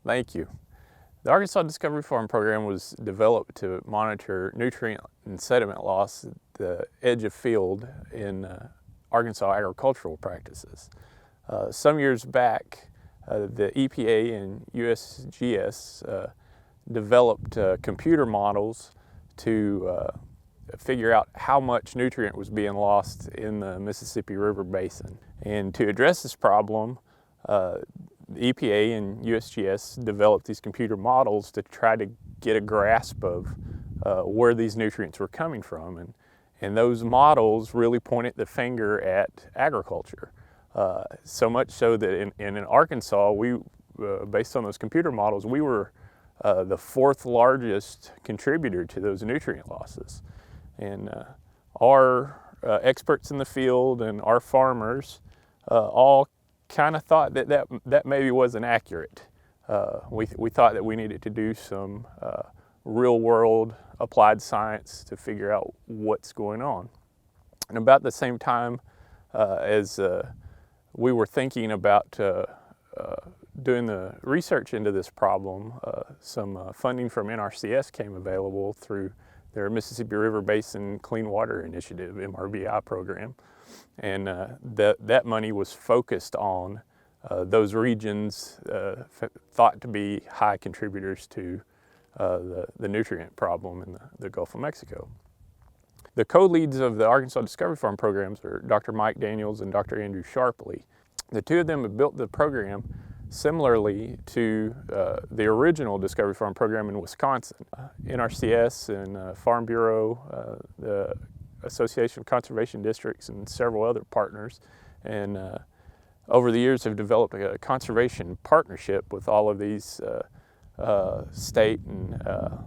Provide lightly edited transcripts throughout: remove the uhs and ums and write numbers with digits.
Thank you. The Arkansas Discovery Farm program was developed to monitor nutrient and sediment loss at the edge of field in Arkansas agricultural practices. Some years back, the EPA and USGS developed computer models to figure out how much nutrient was being lost in the Mississippi River Basin. And to address this problem, the EPA and USGS developed these computer models to try to get a grasp of where these nutrients were coming from. And those models really pointed the finger at agriculture. So much so that in Arkansas, based on those computer models, we were the fourth largest contributor to those nutrient losses. And our experts in the field and our farmers all kind of thought that maybe wasn't accurate. We thought that we needed to do some real world applied science to figure out what's going on. And about the same time as we were thinking about doing the research into this problem, some funding from NRCS came available through their Mississippi River Basin Clean Water Initiative, MRBI program. And that money was focused on those regions thought to be high contributors to the nutrient problem in the Gulf of Mexico. The co-leads of the Arkansas Discovery Farm programs are Dr. Mike Daniels and Dr. Andrew Sharpley. The two of them have built the program similarly to the original Discovery Farm program in Wisconsin. NRCS and Farm Bureau, the Association of Conservation Districts, and several other partners, and over the years have developed a conservation partnership with all of these state and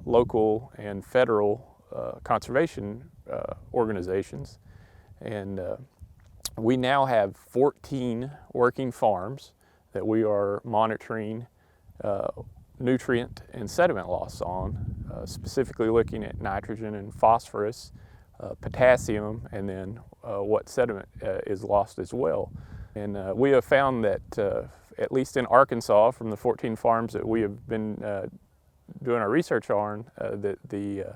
local and federal conservation organizations. And we now have 14 working farms that we are monitoring nutrient and sediment loss on, specifically looking at nitrogen and phosphorus, potassium, and then what sediment is lost as well. And we have found that at least in Arkansas, from the 14 farms that we have been doing our research on, that the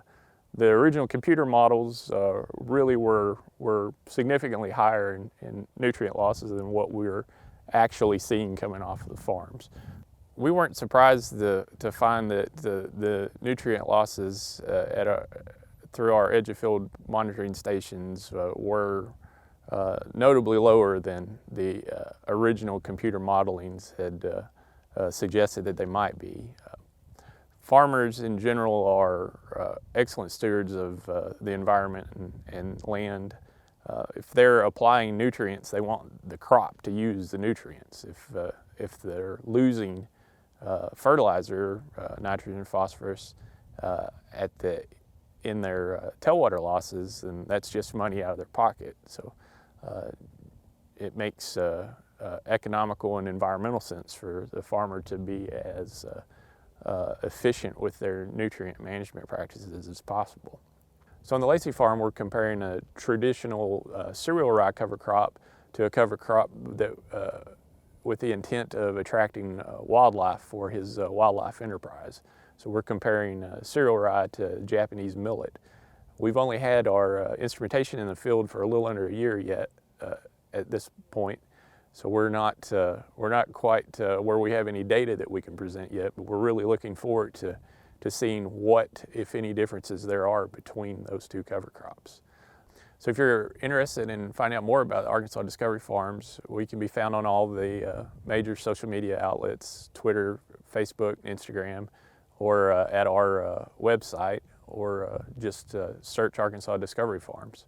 original computer models really were significantly higher in nutrient losses than what we were actually seeing coming off of the farms. We weren't surprised to find that the nutrient losses through our edge of field monitoring stations were notably lower than the original computer modelings had suggested that they might be. Farmers in general are excellent stewards of the environment and land. If they're applying nutrients, they want the crop to use the nutrients. If they're losing fertilizer, nitrogen, phosphorus, in their tailwater losses, then that's just money out of their pocket. So it makes economical and environmental sense for the farmer to be as efficient with their nutrient management practices as possible. So on the Lacey farm, we're comparing a traditional cereal rye cover crop to a cover crop that with the intent of attracting wildlife for his wildlife enterprise. So we're comparing cereal rye to Japanese millet. We've only had our instrumentation in the field for a little under a year yet at this point. So we're not quite where we have any data that we can present yet, but we're really looking forward to seeing what, if any, differences there are between those two cover crops. So if you're interested in finding out more about Arkansas Discovery Farms, we can be found on all the major social media outlets, Twitter, Facebook, Instagram, or at our website, or just search Arkansas Discovery Farms.